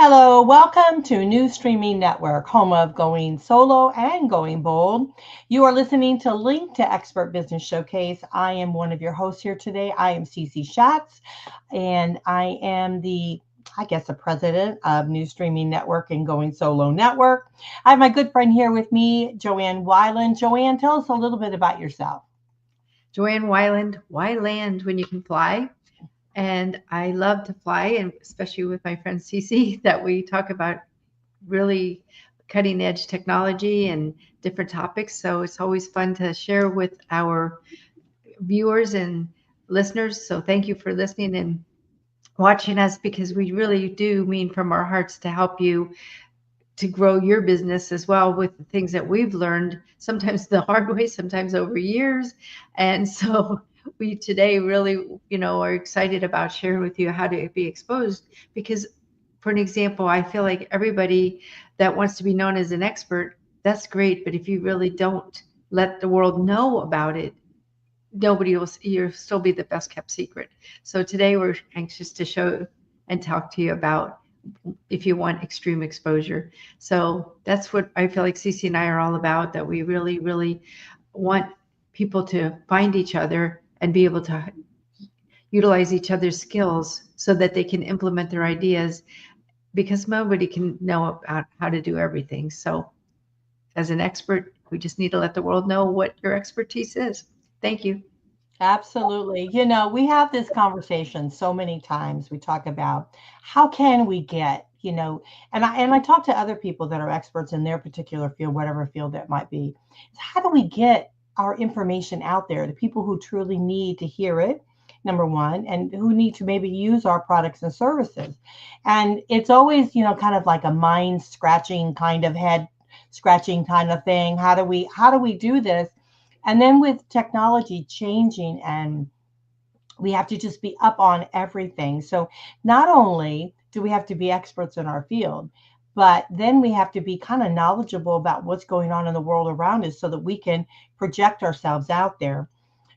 Hello, welcome to New Streaming Network, home of Going Solo and Going Bold. You are listening to Link to Expert Business Showcase. I am one of your hosts here today. I am Cece Shatz, and I am the president of New Streaming Network and Going Solo Network. I have my good friend here with me, Joanne Weiland. Joanne, tell us a little bit about yourself. Joanne Weiland, why land when you can fly? And I love to fly, and especially with my friend Cece, that we talk about really cutting edge technology and different topics. So it's always fun to share with our viewers and listeners. So thank you for listening and watching us, because we really do mean from our hearts to help you to grow your business as well with the things that we've learned, sometimes the hard way, sometimes over years. And so we today really, are excited about sharing with you how to be exposed, because for an example, I feel like everybody that wants to be known as an expert, that's great. But if you really don't let the world know about it, nobody will, you'll still be the best kept secret. So today we're anxious to show and talk to you about if you want extreme exposure. So that's what I feel like Cece and I are all about, that we really, really want people to find each other and be able to utilize each other's skills so that they can implement their ideas, because nobody can know about how to do everything. So as an expert, we just need to let the world know what your expertise is. Thank you. Absolutely. We have this conversation so many times. We talk about how can we get, and I talk to other people that are experts in their particular field, whatever field that might be. How do we get our information out there to people who truly need to hear it, number one, and who need to maybe use our products and services? And it's always, kind of like a mind scratching kind of head scratching kind of thing. How do we do this? And then with technology changing, and we have to just be up on everything. So not only do we have to be experts in our field, but then we have to be kind of knowledgeable about what's going on in the world around us so that we can project ourselves out there.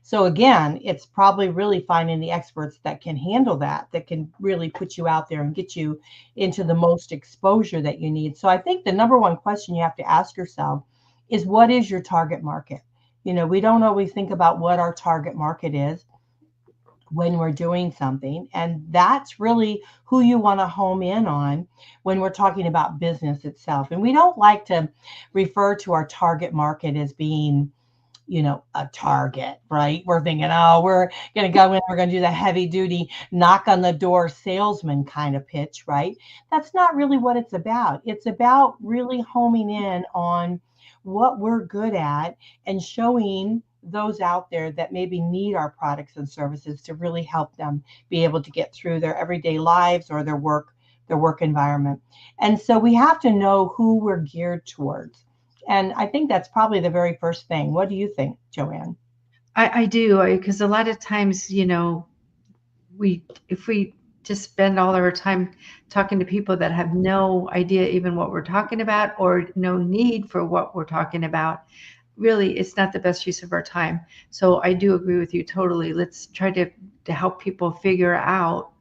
So again, it's probably really finding the experts that can handle that can really put you out there and get you into the most exposure that you need. So I think the number one question you have to ask yourself is, what is your target market? We don't always think about what our target market is when we're doing something. And that's really who you want to home in on when we're talking about business itself. And we don't like to refer to our target market as being, a target, right? We're thinking, oh, we're going to go in, we're going to do the heavy duty knock on the door salesman kind of pitch, right? That's not really what it's about. It's about really homing in on what we're good at and showing those out there that maybe need our products and services to really help them be able to get through their everyday lives or their work environment. And so we have to know who we're geared towards. And I think that's probably the very first thing. What do you think, Joanne? I do, because a lot of times, we if we just spend all our time talking to people that have no idea even what we're talking about, or no need for what we're talking about, really it's not the best use of our time. So I do agree with you totally. Let's try to help people figure out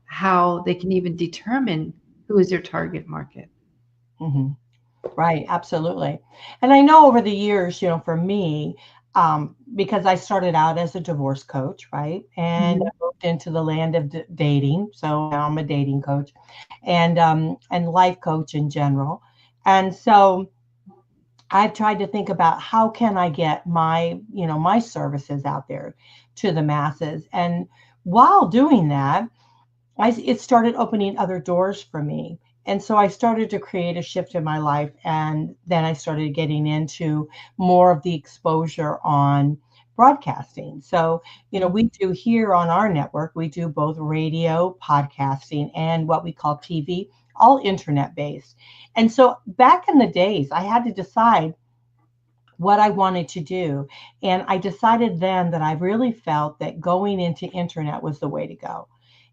how they can even determine who is their target market. Hmm. Right, absolutely. And I know over the years, for me, because I started out as a divorce coach, right? And I Mhm. moved into the land of dating. So now I'm a dating coach and life coach in general. And so I've tried to think about how can I get my services out there to the masses. And while doing that, it started opening other doors for me. And so I started to create a shift in my life. And then I started getting into more of the exposure on broadcasting. So, we do here on our network, we do both radio, podcasting, and what we call TV, all internet based. And so back in the days, I had to decide what I wanted to do. And I decided then that I really felt that going into internet was the way to go.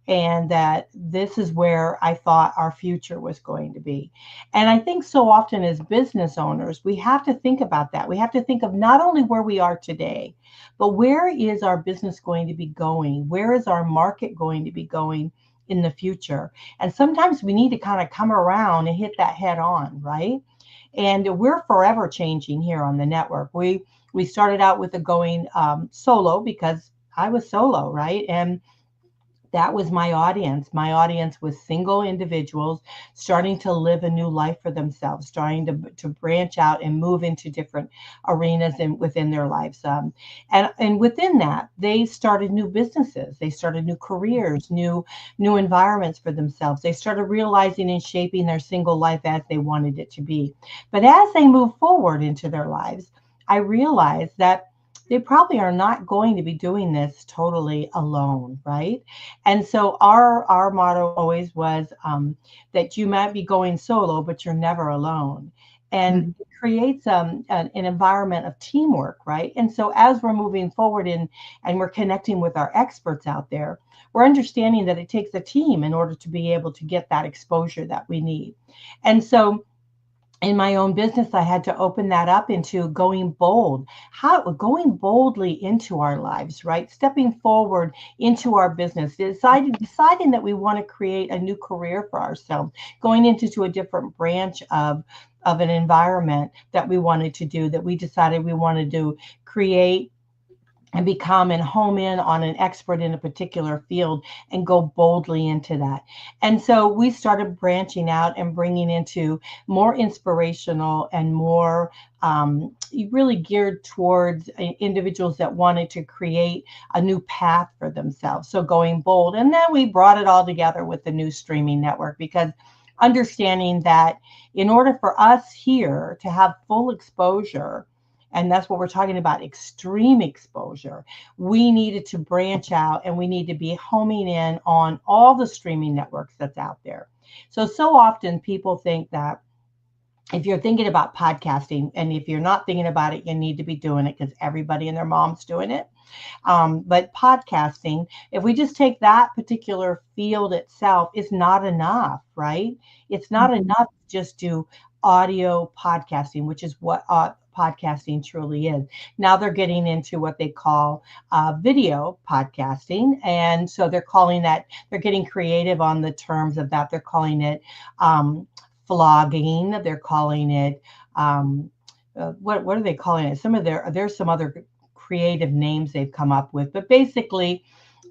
And that this is where I thought our future was going to be. And I think so often as business owners, we have to think about that. We have to think of not only where we are today, but where is our business going to be going? Where is our market going to be going in the future. And sometimes we need to kind of come around and hit that head on, right? And we're forever changing here on the network. We started out with the going solo because I was solo, right? And that was my audience. My audience was single individuals starting to live a new life for themselves, starting to branch out and move into different arenas and within their lives. And within that, they started new businesses. They started new careers, new environments for themselves. They started realizing and shaping their single life as they wanted it to be. But as they move forward into their lives, I realized that they probably are not going to be doing this totally alone, right? And so our motto always was that you might be going solo, but you're never alone. And Mhm. it creates an environment of teamwork, right? And so as we're moving forward and we're connecting with our experts out there, we're understanding that it takes a team in order to be able to get that exposure that we need. And so in my own business, I had to open that up into going bold, how going boldly into our lives, right? Stepping forward into our business, deciding that we want to create a new career for ourselves, going into a different branch of an environment that we wanted to do, that we decided we wanted to create and become and home in on an expert in a particular field and go boldly into that. And so we started branching out and bringing into more inspirational and more really geared towards individuals that wanted to create a new path for themselves. So going bold. And then we brought it all together with the new streaming network because understanding that in order for us here to have full exposure, and that's what we're talking about, extreme exposure, we needed to branch out and we need to be homing in on all the streaming networks that's out there. So often people think that if you're thinking about podcasting, and if you're not thinking about it, you need to be doing it because everybody and their mom's doing it. But podcasting, if we just take that particular field itself, is not enough, right? It's not enough to just do audio podcasting, which is what podcasting truly is. Now they're getting into what they call video podcasting. And so they're getting creative on the terms of that. They're calling it vlogging. They're calling it, what are they calling it? There's some other creative names they've come up with, but basically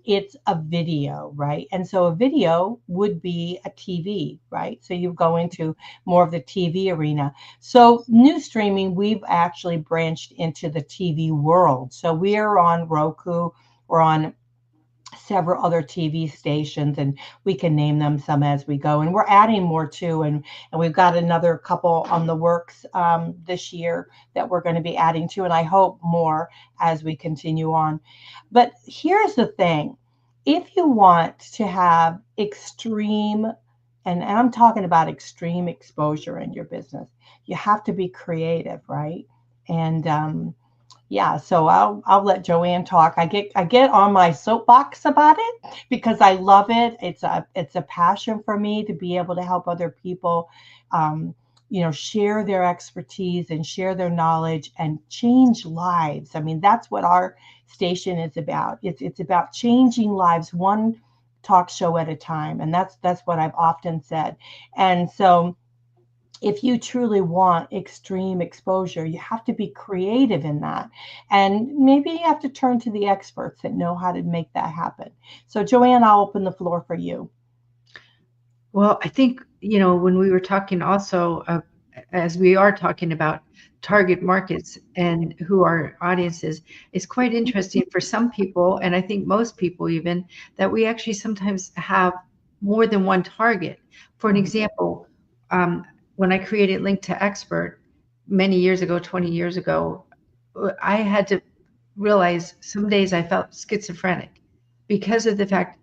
it's a video, right? And so a video would be a TV, right? So you go into more of the TV arena. So new streaming, we've actually branched into the TV world. So we are on Roku, we're on several other TV stations, and we can name them some as we go. And we're adding more too. And we've got another couple on the works this year that we're going to be adding to. And I hope more as we continue on. But here's the thing. If you want to have extreme, and I'm talking about extreme exposure in your business, you have to be creative, right? And yeah, so I'll let Joanne talk. I get on my soapbox about it because I love it. It's a passion for me to be able to help other people, share their expertise and share their knowledge and change lives. I mean, that's what our station is about. It's about changing lives one talk show at a time, and that's what I've often said. And so if you truly want extreme exposure, you have to be creative in that. And maybe you have to turn to the experts that know how to make that happen. So, Joanne, I'll open the floor for you. Well, I think, when we were talking also, as we are talking about target markets and who our audience is, it's quite interesting for some people, and I think most people even, that we actually sometimes have more than one target. For an example, when I created LinktoEXPERT many years ago, 20 years ago, I had to realize some days I felt schizophrenic because of the fact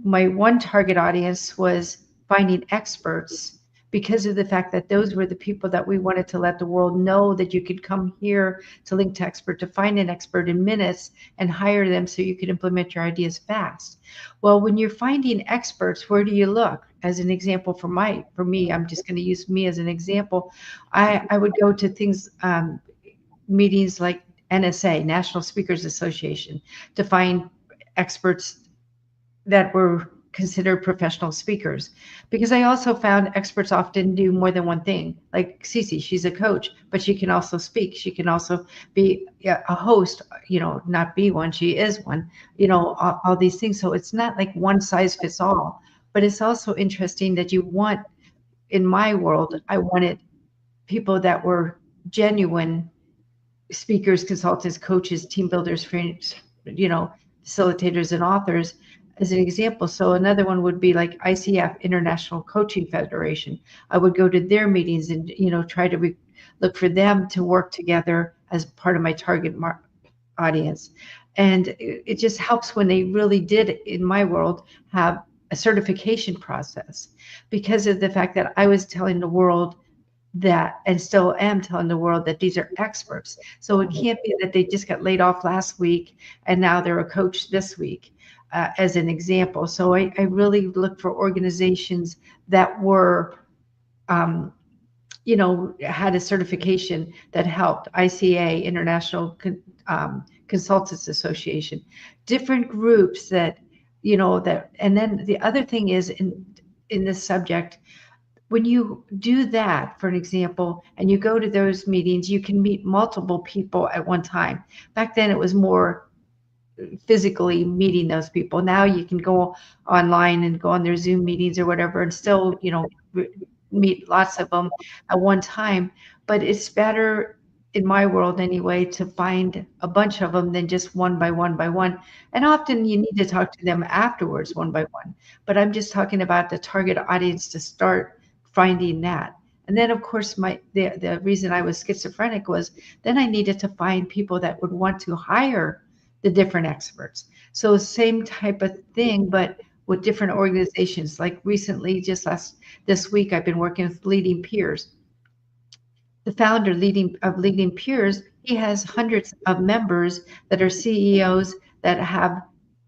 my one target audience was finding experts, because of the fact that those were the people that we wanted to let the world know that you could come here to LinktoEXPERT to find an expert in minutes and hire them so you could implement your ideas fast. Well, when you're finding experts, where do you look? As an example, for me, I'm just going to use me as an example. I would go to things, meetings like NSA, National Speakers Association, to find experts that were considered professional speakers, because I also found experts often do more than one thing. Like Cece, she's a coach, but she can also speak. She can also be a host, not be one, she is one, all these things. So it's not like one size fits all, but it's also interesting that in my world, I wanted people that were genuine speakers, consultants, coaches, team builders, friends, facilitators and authors as an example. So another one would be like ICF, International Coaching Federation. I would go to their meetings and, try to look for them to work together as part of my target audience. And it just helps when they really did, in my world, have a certification process, because of the fact that I was telling the world that, and still am telling the world, that these are experts. So it can't be that they just got laid off last week and now they're a coach this week, as an example. So I really look for organizations that were, had a certification that helped. ICA, International Consultants Association, different groups that, and then the other thing is in this subject, when you do that, for an example, and you go to those meetings, you can meet multiple people at one time. Back then, it was more physically meeting those people. Now you can go online and go on their Zoom meetings or whatever, and still, meet lots of them at one time. But it's better, in my world anyway, to find a bunch of them than just one by one by one. And often you need to talk to them afterwards, one by one. But I'm just talking about the target audience to start finding that. And then, of course, the reason I was schizophrenic was then I needed to find people that would want to hire the different experts. So same type of thing, but with different organizations. Like recently, this week, I've been working with Leading Peers. The founder of Leading Peers, he has hundreds of members that are CEOs that have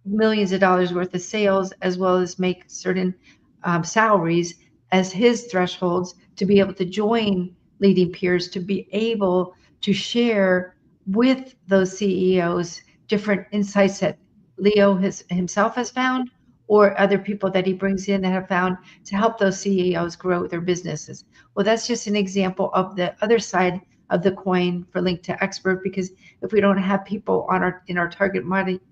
millions of dollars worth of sales, as well as make certain salaries as his thresholds to be able to join Leading Peers, to be able to share with those CEOs different insights that Leo himself has found, or other people that he brings in that have found, to help those CEOs grow their businesses. Well, that's just an example of the other side of the coin for LinktoEXPERT, because if we don't have people in our target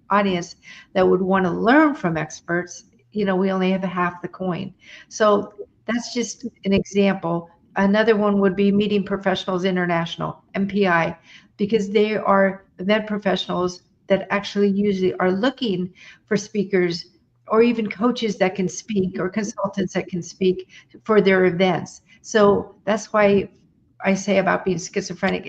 audience that would want to learn from experts, we only have half the coin. So that's just an example. Another one would be Meeting Professionals International, MPI, because they are event professionals that actually usually are looking for speakers or even coaches that can speak, or consultants that can speak for their events. So that's why I say about being schizophrenic,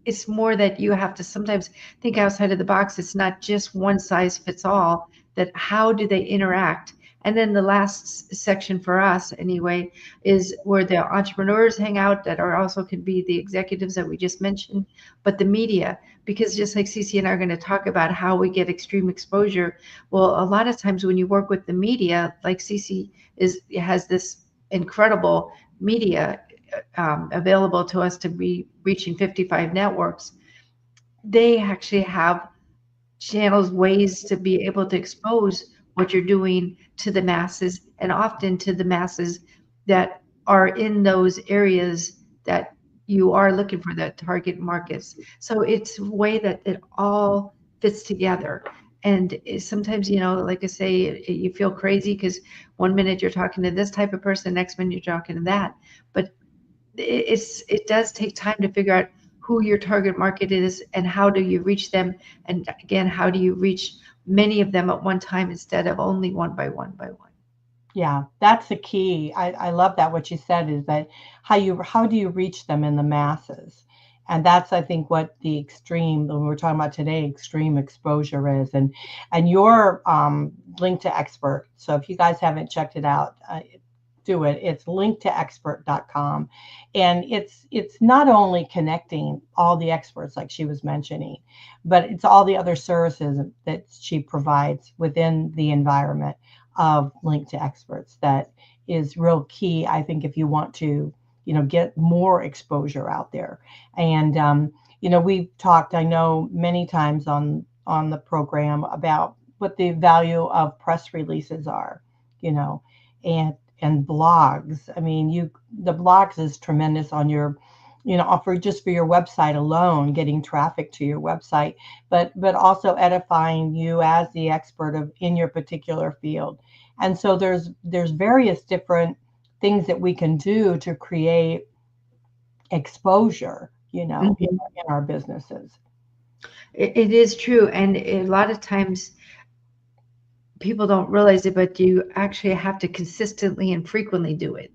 it's more that you have to sometimes think outside of the box. It's not just one size fits all, that how do they interact? And then the last section for us anyway is where the entrepreneurs hang out, that are also could be the executives that we just mentioned, but the media, because just like Cece and I are going to talk about how we get extreme exposure. Well, a lot of times when you work with the media, like Cece has this incredible media available to us to be reaching 55 networks. They actually have channels, ways to be able to expose what you're doing to the masses, and often to the masses that are in those areas that you are looking for, the target markets. So it's a way that it all fits together. And sometimes, like I say, you feel crazy because one minute you're talking to this type of person, next minute you're talking to that. But it does take time to figure out who your target market is and how do you reach them. And again, how do you reach many of them at one time instead of only one by one by one? Yeah, that's the key. I love that what you said is that how do you reach them in the masses? And that's, I think, what the extreme, when we're talking about today, extreme exposure is. And your LinktoEXPERT. So if you guys haven't checked it out, do it. It's LinktoEXPERT.com. And it's not only connecting all the experts like she was mentioning, but it's all the other services that she provides within the environment of LinktoEXPERTs that is real key, I think, if you want to, get more exposure out there. And, we've talked, I know, many times on the program about what the value of press releases are. you know, and blogs. I mean, the blogs is tremendous on your, for just for your website alone, getting traffic to your website, but also edifying you as the expert of in your particular field. And so there's various different things that we can do to create exposure, Mhm. in our businesses. It is true. And a lot of times people don't realize it, but you actually have to consistently and frequently do it.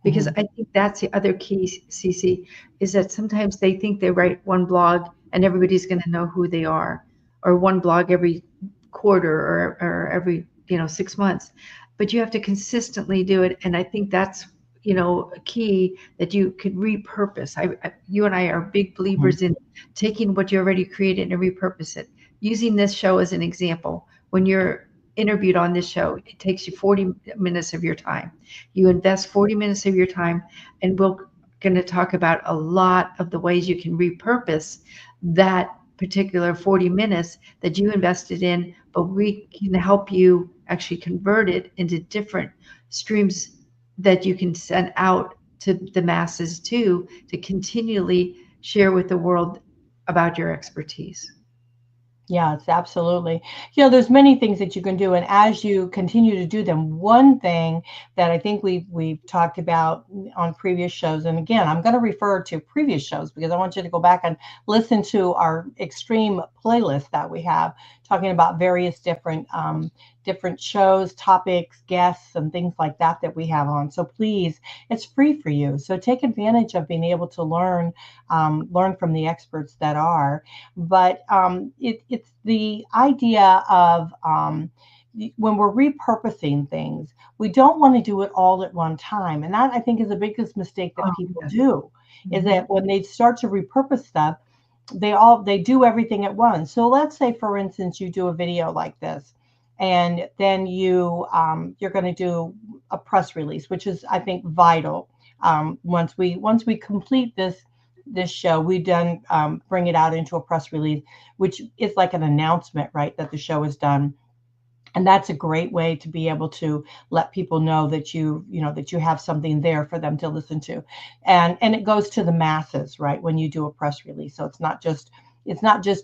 Because Mhm. I think that's the other key, Cece, is that sometimes they think they write one blog and everybody's going to know who they are, or one blog every quarter or every 6 months. But you have to consistently do it, and I think that's a key that you could repurpose. You and I are big Mhm. believers in taking what you already created and repurpose it. Using this show as an example, when you're interviewed on this show, it takes you 40 minutes of your time. You invest 40 minutes of your time, and we're going to talk about a lot of the ways you can repurpose that particular 40 minutes that you invested in, but we can help you actually convert it into different streams that you can send out to the masses too, to continually share with the world about your expertise. Yes, absolutely. There's many things that you can do, and as you continue to do them, one thing that I think we've talked about on previous shows, and again, I'm going to refer to previous shows because I want you to go back and listen to our extreme playlist that we have, talking about various different shows, topics, guests, and things like that we have on. So please, it's free for you. So take advantage of being able to learn from the experts that are. But it's the idea of when we're repurposing things, we don't want to do it all at one time. And that I think is the biggest mistake that Oh, people yeah. do, is Mhm. that when they start to repurpose stuff, they do everything at once. So let's say, for instance, you do a video like this, and then you're going to do a press release, which is, I think, vital. Once we complete this show, we then bring it out into a press release, which is like an announcement, right, that the show is done. And that's a great way to be able to let people know that that you have something there for them to listen to, and it goes to the masses, right, when you do a press release. So it's not just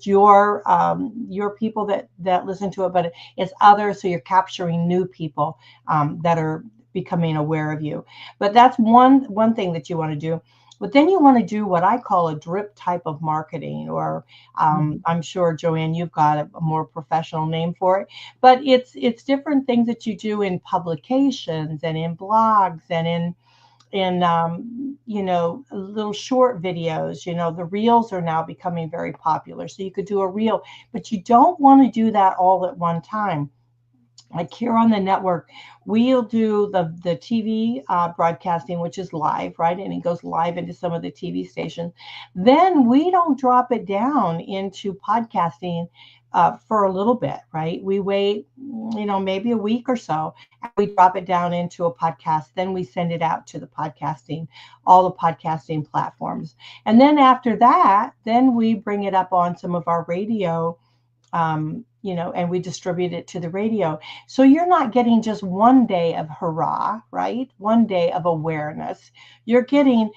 your people that listen to it, but it's others. So you're capturing new people that are becoming aware of you. But that's one thing that you want to do. But then you want to do what I call a drip type of marketing, or I'm sure, Joanne, you've got a more professional name for it, but it's different things that you do in publications and in blogs and in little short videos. The reels are now becoming very popular, so you could do a reel, but you don't want to do that all at one time. Like here on the network, we'll do the TV broadcasting, which is live, right? And it goes live into some of the TV stations. Then we don't drop it down into podcasting for a little bit, right? We wait, maybe a week or so, and we drop it down into a podcast. Then we send it out to all the podcasting platforms. And then after that, then we bring it up on some of our radio, and we distribute it to the radio. So you're not getting just one day of hurrah, right? One day of awareness. You're getting,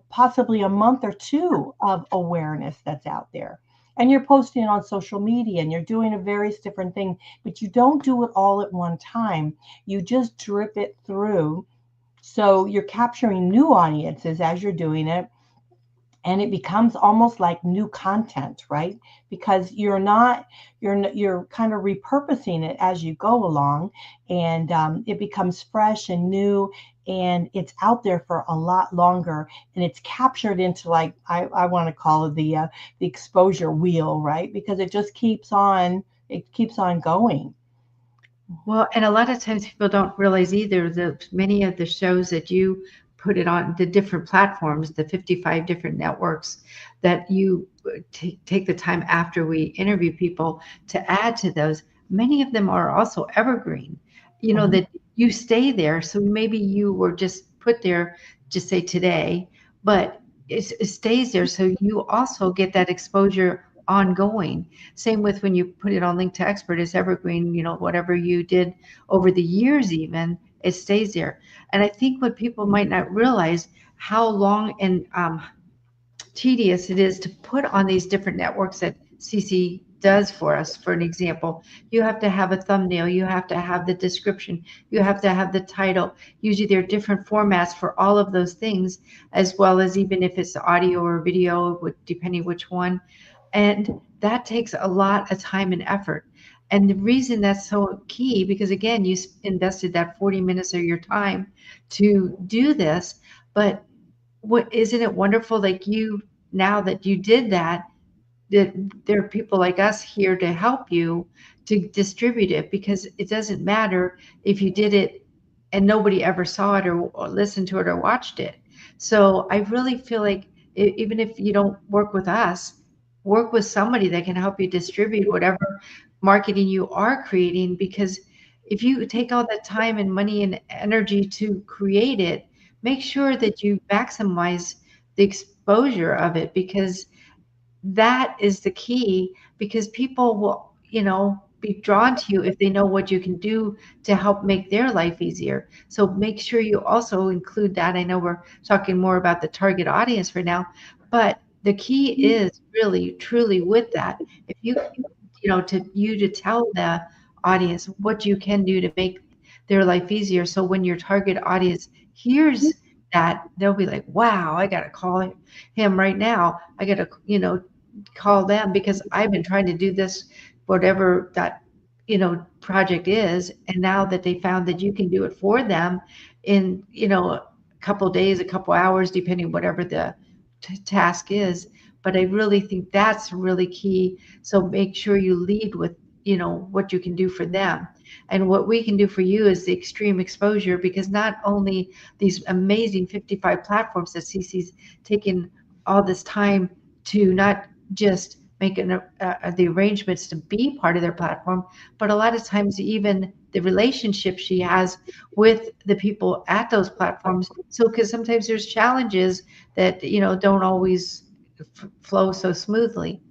possibly a month or two of awareness that's out there. And you're posting on social media and you're doing a various different things, but you don't do it all at one time. You just drip it through. So you're capturing new audiences as you're doing it, and it becomes almost like new content, right? Because you're kind of repurposing it as you go along, and it becomes fresh and new, and it's out there for a lot longer, and it's captured into, like, I want to call it the exposure wheel, right? Because it keeps on going. Well, and a lot of times people don't realize either that many of the shows that you put it on the different platforms, the 55 different networks that you take the time after we interview people to add to those, many of them are also evergreen, Mhm. that you stay there. So maybe you were just put there, just say today, but it stays there. So you also get that exposure ongoing. Same with when you put it on LinktoEXPERT, it's evergreen, whatever you did over the years even, it stays there. And I think what people might not realize how long and tedious it is to put on these different networks that Cece does for us. For an example, you have to have a thumbnail, you have to have the description, you have to have the title. Usually there are different formats for all of those things, as well as even if it's audio or video, depending which one. And that takes a lot of time and effort. And the reason that's so key, because again, you invested that 40 minutes of your time to do this, but isn't it wonderful, like now that you did that, that there are people like us here to help you to distribute it, because it doesn't matter if you did it and nobody ever saw it or listened to it or watched it. So I really feel like even if you don't work with us, work with somebody that can help you distribute whatever marketing you are creating, because if you take all that time and money and energy to create it, make sure that you maximize the exposure of it, because that is the key, because people will, be drawn to you if they know what you can do to help make their life easier. So make sure you also include that. I know we're talking more about the target audience for now, but the key is really truly with that. If to tell the audience what you can do to make their life easier. So when your target audience hears that, they'll be like, wow, I got to call him right now. I got to, call them, because I've been trying to do this, whatever that, project is. And now that they found that you can do it for them in, a couple days, a couple hours, depending whatever the task is. But I really think that's really key. So make sure you lead with, what you can do for them. And what we can do for you is the extreme exposure, because not only these amazing 55 platforms that Cece's taken all this time to not just make the arrangements to be part of their platform, but a lot of times even the relationship she has with the people at those platforms. So, because sometimes there's challenges that, don't always flow so smoothly.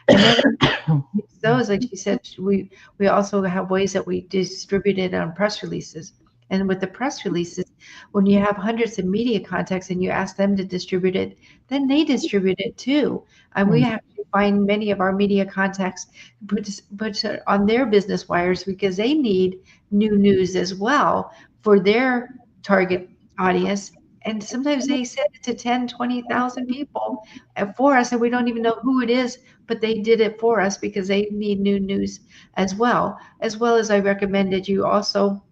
And then those, like you said, we also have ways that we distribute it on press releases. And with the press releases, when you have hundreds of media contacts and you ask them to distribute it, then they distribute it too. And we have to find many of our media contacts, put it on their business wires, because they need new news as well for their target audience. And sometimes they send it to 10, 20,000 people for us, and we don't even know who it is, but they did it for us because they need new news as well. As well as I recommended you also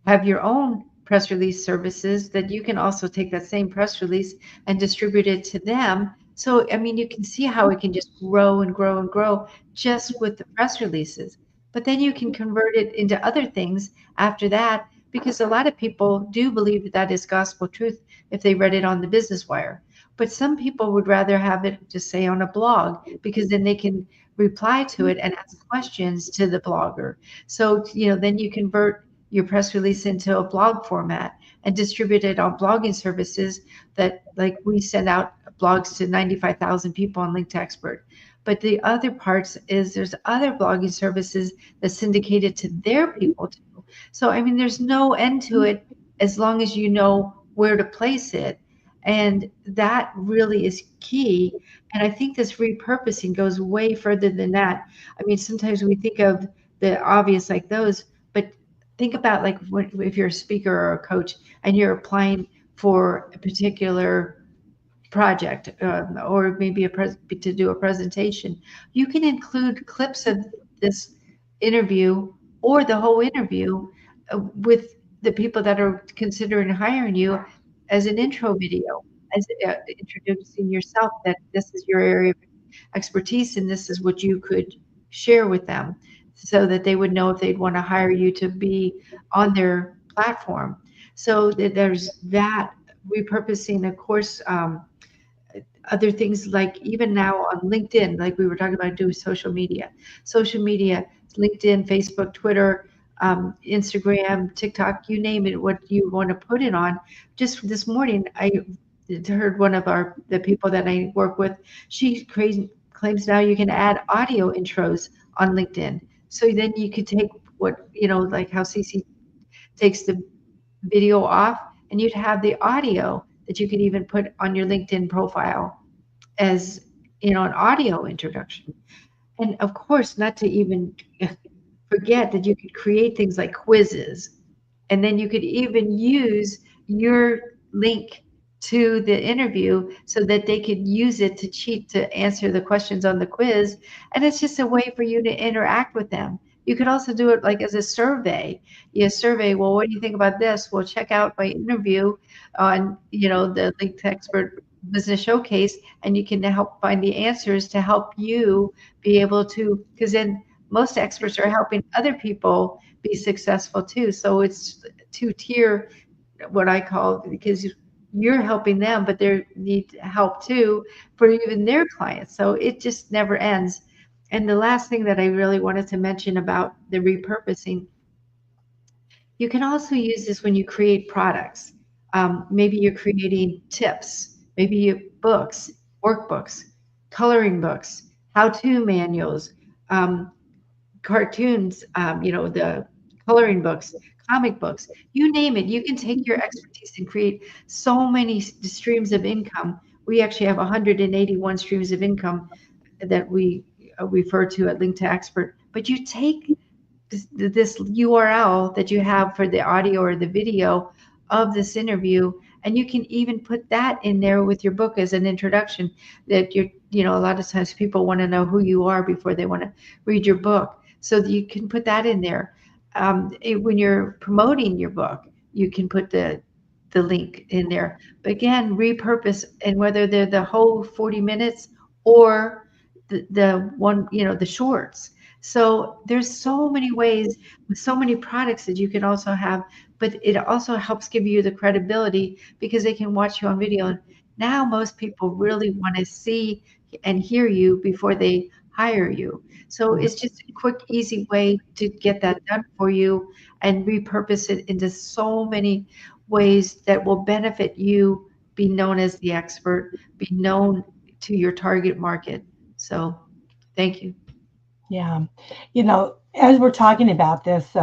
have your own press release services that you can also take that same press release and distribute it to them. So, I mean, you can see how it can just grow and grow and grow just with the press releases. But then you can convert it into other things after that, because a lot of people do believe that that is gospel truth if they read it on the Business Wire. But some people would rather have it just say on a blog, because then they can reply to it and ask questions to the blogger. So, then you convert your press release into a blog format and distribute it on blogging services that, like, we send out blogs to 95,000 people on LinktoEXPERT. But the other parts is there's other blogging services that syndicate it to their people too. So, I mean, there's no end to it as long as you know where to place it. And that really is key. And I think this repurposing goes way further than that. I mean, sometimes we think of the obvious like those, but think about, like, if you're a speaker or a coach and you're applying for a particular project, or maybe to do a presentation, you can include clips of this interview or the whole interview with the people that are considering hiring you as an intro video, as introducing yourself, that this is your area of expertise and this is what you could share with them, so that they would know if they'd want to hire you to be on their platform. So there's that repurposing, of course. Other things, like even now on LinkedIn, like we were talking about, doing social media, LinkedIn, Facebook, Twitter, Instagram, TikTok, you name it, what you want to put it on. Just this morning, I heard one of the people that I work with, she claims now you can add audio intros on LinkedIn. So then you could take like how Cece takes the video off, and you'd have the audio that you could even put on your LinkedIn profile as, an audio introduction. And of course, not to even forget that you could create things like quizzes, and then you could even use your link to the interview so that they could use it to cheat to answer the questions on the quiz. And it's just a way for you to interact with them. You could also do it like as a survey. You survey, well, what do you think about this? Well, check out my interview on, the Link to Expert Business Showcase, and you can help find the answers to help you be able to, because then most experts are helping other people be successful too. So it's two-tier, what I call, because you're helping them, but they need help too for even their clients. So it just never ends. And the last thing that I really wanted to mention about the repurposing, you can also use this when you create products. Maybe you're creating tips, maybe books, workbooks, coloring books, how-to manuals, cartoons, the coloring books, comic books, you name it. You can take your expertise and create so many streams of income. We actually have 181 streams of income that we refer to at Link to Expert. But you take this URL that you have for the audio or the video of this interview, and you can even put that in there with your book as an introduction, that a lot of times people want to know who you are before they want to read your book. So you can put that in there. When you're promoting your book, you can put the link in there. But again, repurpose, and whether they're the whole 40 minutes or the one, the shorts. So there's so many ways with so many products that you can also have, but it also helps give you the credibility because they can watch you on video. And now most people really want to see and hear you before they hire you. So it's just a quick, easy way to get that done for you and repurpose it into so many ways that will benefit you, be known as the expert, be known to your target market. So thank you. Yeah. As we're talking about this,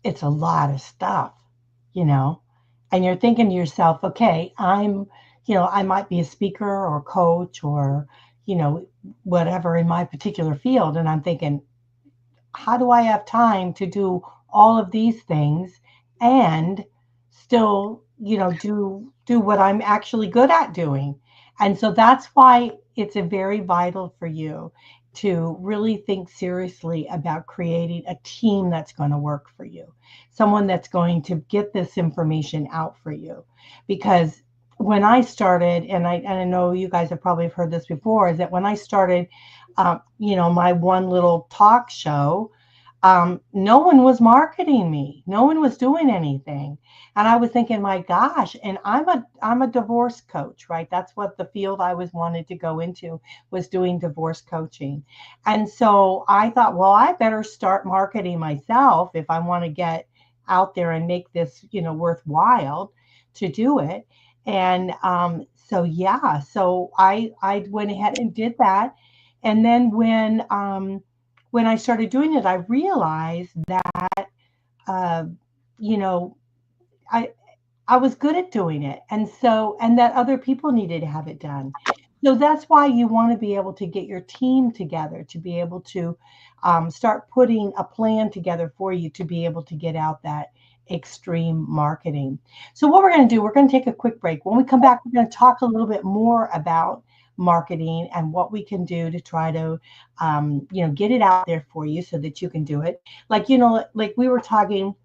it's a lot of stuff, you know, and you're thinking to yourself, okay, I might be a speaker or coach or, whatever in my particular field. And I'm thinking, how do I have time to do all of these things and still, do what I'm actually good at doing? And so that's why it's a very vital for you to really think seriously about creating a team that's going to work for you, someone that's going to get this information out for you. Because when I started, and I know you guys have probably heard this before, is that when I started, my one little talk show, no one was marketing me. No one was doing anything. And I was thinking, my gosh, and I'm a divorce coach, right? That's what the field I was wanted to go into, was doing divorce coaching. And so I thought, well, I better start marketing myself if I want to get out there and make this, worthwhile to do it. And so I went ahead and did that. And then when I started doing it, I realized that, uh, you know, I I was good at doing it, and that other people needed to have it done. So that's why you want to be able to get your team together to be able to start putting a plan together for you to be able to get out that extreme marketing. So what we're going to do, we're going to take a quick break. When we come back, we're going to talk a little bit more about marketing and what we can do to try to get it out there for you so that you can do it. Like we were talking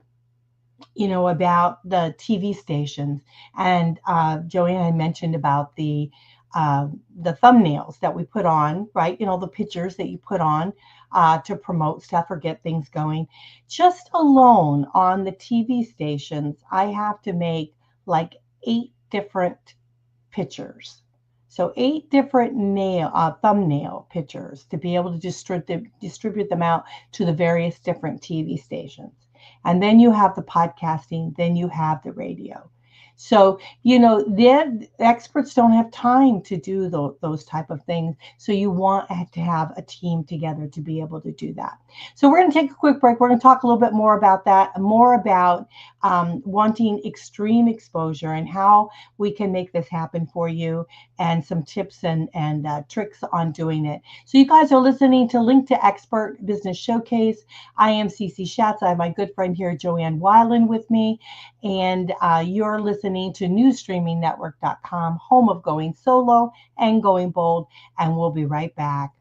about the TV stations, and Joanne had mentioned about the thumbnails that we put on, right? The pictures that you put on to promote stuff or get things going. Just alone on the TV stations, I have to make like 8 different pictures. So 8 different thumbnail pictures to be able to distribute them out to the various different TV stations. And then you have the podcasting, then you have the radio. So, the experts don't have time to do those type of things. So you want to have a team together to be able to do that. So we're going to take a quick break. We're going to talk a little bit more about that, more about wanting extreme exposure and how we can make this happen for you, and some tips and tricks on doing it. So you guys are listening to Link to Expert Business Showcase. I am Cece Shatz. I have my good friend here, Joanne Weiland, with me. And you're listening to newsstreamingnetwork.com, home of Going Solo and Going Bold. And we'll be right back.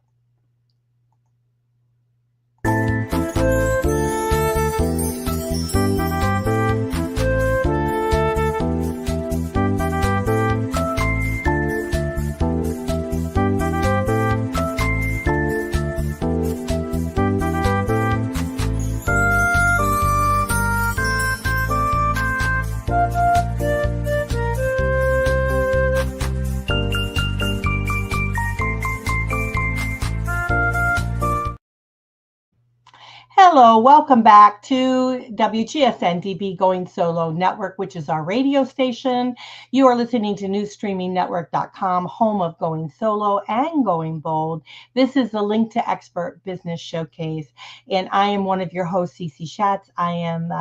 Hello, welcome back to WGSN-DB Going Solo Network, which is our radio station. You are listening to newsstreamingnetwork.com, home of Going Solo and Going Bold. This is the Link to Expert Business Showcase, and I am one of your hosts, Cece Shatz. I am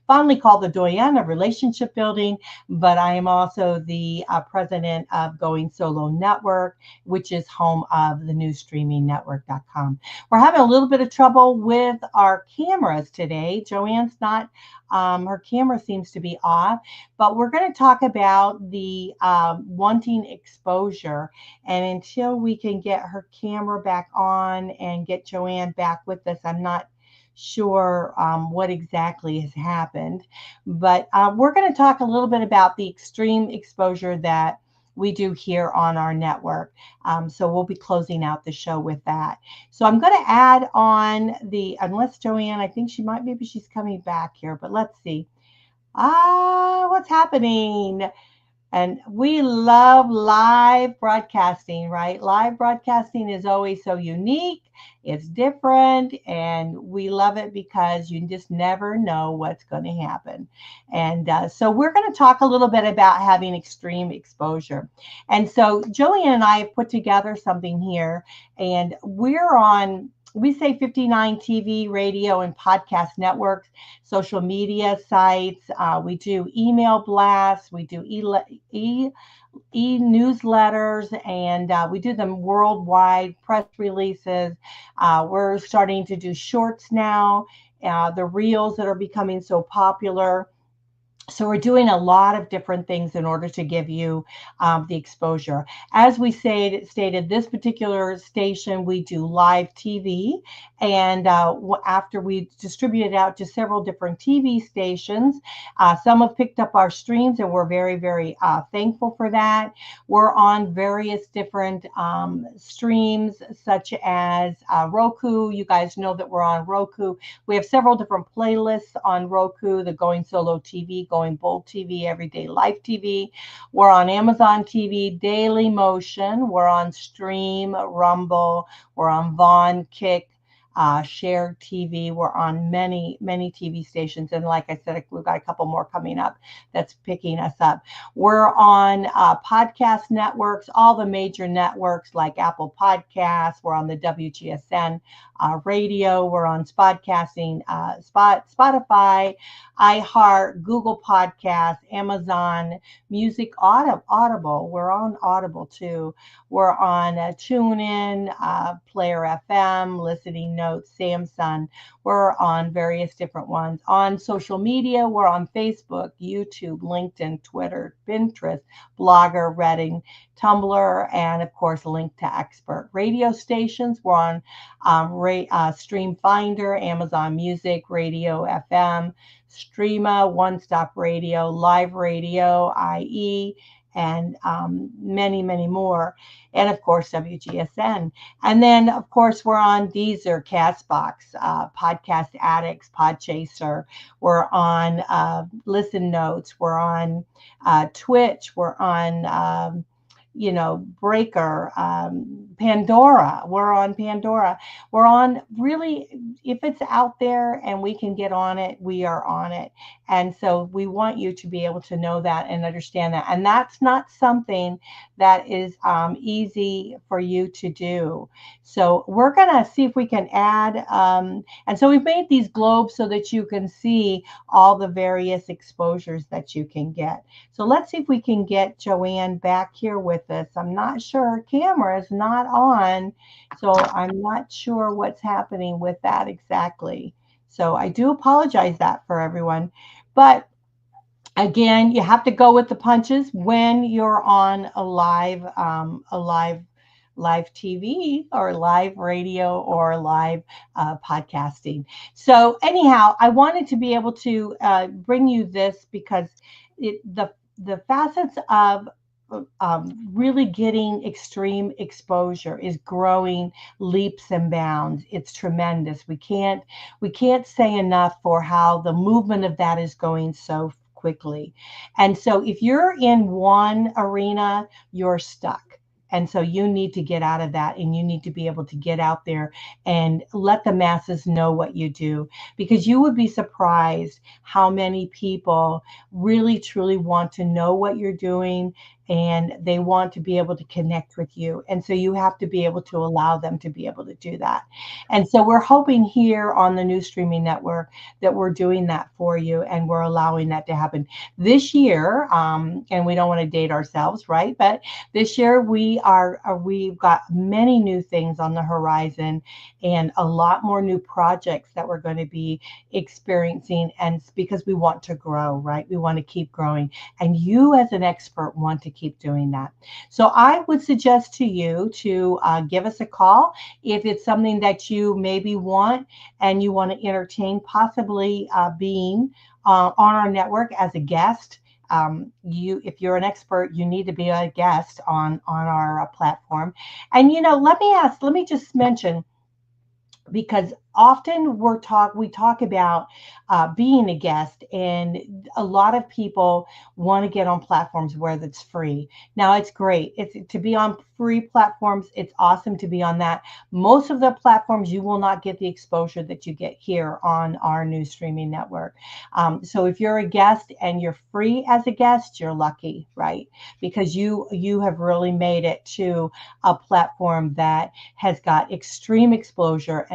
fondly called the doyenne of relationship building, but I am also the president of Going Solo Network, which is home of the newsstreamingnetwork.com. We're having a little bit of trouble with our cameras today. Joanne's not, her camera seems to be off, but we're going to talk about the wanting exposure. And until we can get her camera back on and get Joanne back with us, I'm not sure what exactly has happened. But we're going to talk a little bit about the extreme exposure that we do here on our network. So we'll be closing out the show with that. So I'm going to add on unless Joanne, I think maybe she's coming back here, but let's see. What's happening? And we love live broadcasting, right? Live broadcasting is always so unique. It's different, and we love it because you just never know what's going to happen. And so we're going to talk a little bit about having extreme exposure. And so Joanne and I have put together something here, and we say 59 TV, radio, and podcast networks, social media sites. We do email blasts. We do e-newsletters, and we do them worldwide, press releases. We're starting to do shorts now, the reels that are becoming so popular. So we're doing a lot of different things in order to give you the exposure. As we stated, this particular station, we do live TV. And after we distribute it out to several different TV stations, some have picked up our streams, and we're very, very thankful for that. We're on various different streams, such as Roku. You guys know that we're on Roku. We have several different playlists on Roku, the Going Solo TV, Going Bold TV, Everyday Life TV. We're on Amazon TV, Daily Motion. We're on Stream, Rumble. We're on Vaughn, Kick, Shared TV. We're on many, many TV stations. And like I said, we've got a couple more coming up that's picking us up. We're on podcast networks, all the major networks like Apple Podcasts. We're on the WGSN radio. We're on Spodcasting, Spotify, iHeart, Google Podcasts, Amazon Music, Audible. We're on Audible too. We're on TuneIn, Player FM, Listening Notes, Samsung. We're on various different ones. On social media, we're on Facebook, YouTube, LinkedIn, Twitter, Pinterest, Blogger, Reddit, Tumblr, and of course, Link to Expert. Radio stations, we're on Stream Finder, Amazon Music, Radio FM, Streama, One Stop Radio, Live Radio, IE, and many, many more. And of course, WGSN. And then, of course, we're on Deezer, Castbox, Podcast Addicts, Podchaser. We're on Listen Notes. We're on Twitch. We're on Breaker, Pandora. We're on Pandora. We're on, really, if it's out there and we can get on it, we are on it. And so we want you to be able to know that and understand that. And that's not something that is easy for you to do. So we're going to see if we can add, and so we've made these globes so that you can see all the various exposures that you can get. So let's see if we can get Joanne back here with us. I'm not sure, her camera is not on, so I'm not sure what's happening with that exactly. So I do apologize that for everyone. But again, you have to go with the punches when you're on a live TV or live radio or live podcasting. So anyhow, I wanted to be able to bring you this because the facets of really getting extreme exposure is growing leaps and bounds. It's tremendous. We can't say enough for how the movement of that is going so quickly. And so if you're in one arena, you're stuck. And so you need to get out of that, and you need to be able to get out there and let the masses know what you do, because you would be surprised how many people really truly want to know what you're doing, and they want to be able to connect with you. And so you have to be able to allow them to be able to do that. And so we're hoping here on the New Streaming Network that we're doing that for you, and we're allowing that to happen this year. And we don't want to date ourselves, right? But this year we've got many new things on the horizon, and a lot more new projects that we're going to be experiencing. And because we want to grow, right? We want to keep growing. And you as an expert want to keep doing that. So I would suggest to you to give us a call if it's something that you maybe want and you want to entertain possibly being on our network as a guest. If you're an expert, you need to be a guest on our platform. And let me just mention, because often we talk about being a guest, and a lot of people want to get on platforms where that's free. Now, it's great. It's to be on free platforms. It's awesome to be on that. Most of the platforms, you will not get the exposure that you get here on our New Streaming Network. So if you're a guest and you're free as a guest, you're lucky, right? Because you have really made it to a platform that has got extreme exposure,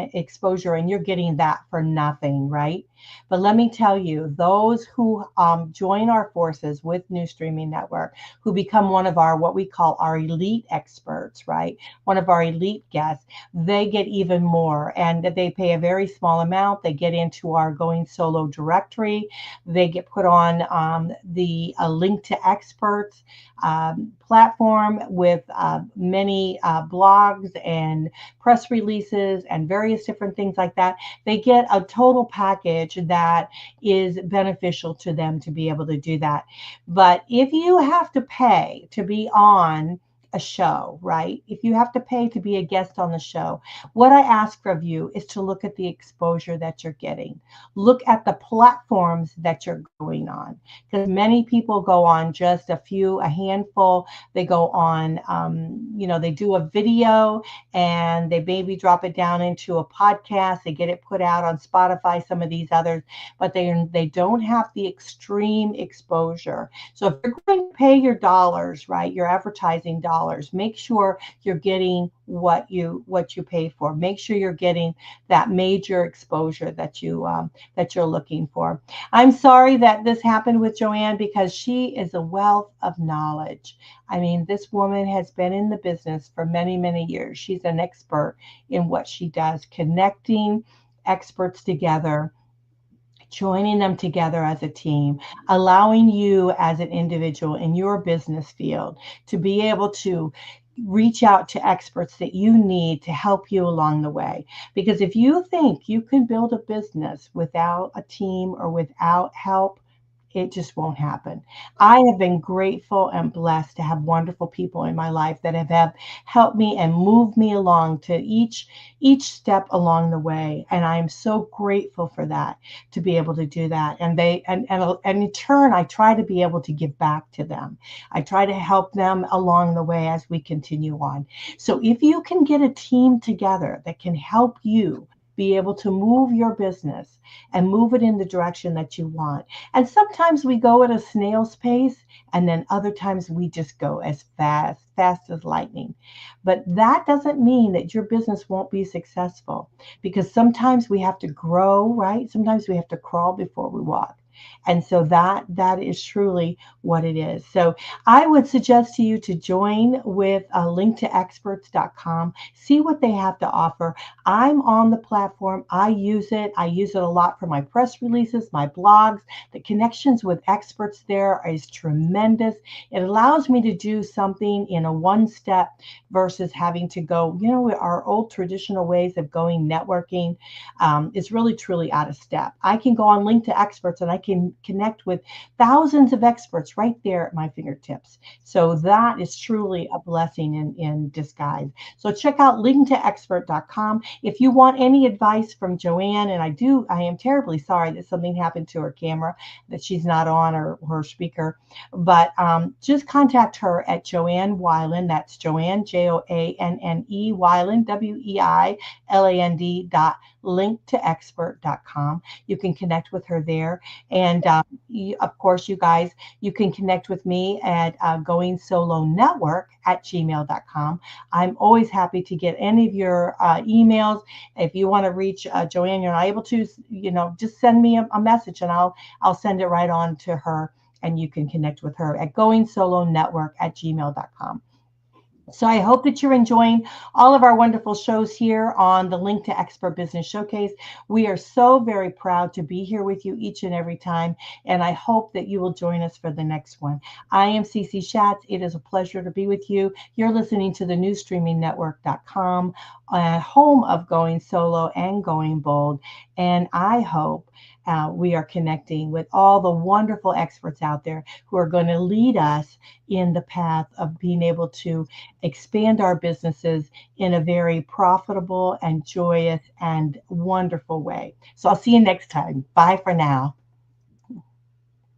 and you're getting that for nothing, right? But let me tell you, those who join our forces with New Streaming Network, who become one of what we call our elite experts, right? One of our elite guests, they get even more, and they pay a very small amount. They get into our Going Solo directory. They get put on the LinktoEXPERT platform with many blogs and press releases and various different things like that. They get a total package that is beneficial to them to be able to do that. But if you have to pay to be on a show, right? If you have to pay to be a guest on the show, what I ask of you is to look at the exposure that you're getting. Look at the platforms that you're going on, because many people go on just a handful. They go on, they do a video and they maybe drop it down into a podcast. They get it put out on Spotify, some of these others, but they don't have the extreme exposure. So if you're going to pay your dollars, right, your advertising dollars, make sure you're getting what you pay for. Make sure you're getting that major exposure that you're looking for. I'm sorry that this happened with Joanne, because she is a wealth of knowledge. I mean, this woman has been in the business for many, many years. She's an expert in what she does, connecting experts together, joining them together as a team, allowing you as an individual in your business field to be able to reach out to experts that you need to help you along the way. Because if you think you can build a business without a team or without help, It just won't happen. I have been grateful and blessed to have wonderful people in my life that have helped me and moved me along to each step along the way. And I am so grateful for that, to be able to do that. And in turn, I try to be able to give back to them. I try to help them along the way as we continue on. So if you can get a team together that can help you be able to move your business and move it in the direction that you want. And sometimes we go at a snail's pace, and then other times we just go as fast as lightning. But that doesn't mean that your business won't be successful, because sometimes we have to grow, right? Sometimes we have to crawl before we walk. And so that is truly what it is. So I would suggest to you to join with LinktoEXPERTs.com, see what they have to offer. I'm on the platform. I use it. I use it a lot for my press releases, my blogs. The connections with experts there is tremendous. It allows me to do something in a one step versus having to go, our old traditional ways of going networking is really truly out of step. I can go on Link to Experts and I can connect with thousands of experts right there at my fingertips. So that is truly a blessing in disguise. So check out LinktoEXPERT.com. If you want any advice from Joanne, and I am terribly sorry that something happened to her camera, that she's not on, or her speaker, but just contact her at Joanne Weiland. That's Joanne, Joanne, Weiland, WEILAND.linktoexpert.com. You can connect with her there. And of course, you guys, you can connect with me at GoingSoloNetwork at gmail.com. I'm always happy to get any of your emails. If you want to reach Joanne, you're not able to, just send me a message, and I'll send it right on to her, and you can connect with her at GoingSoloNetwork at gmail.com. So I hope that you're enjoying all of our wonderful shows here on the Link to Expert Business Showcase. We are so very proud to be here with you each and every time, and I hope that you will join us for the next one. I am Cece Shatz. It is a pleasure to be with you. You're listening to the newstreamingnetwork.com, home of Going Solo and Going Bold, and I hope we are connecting with all the wonderful experts out there who are going to lead us in the path of being able to expand our businesses in a very profitable and joyous and wonderful way. So I'll see you next time. Bye for now.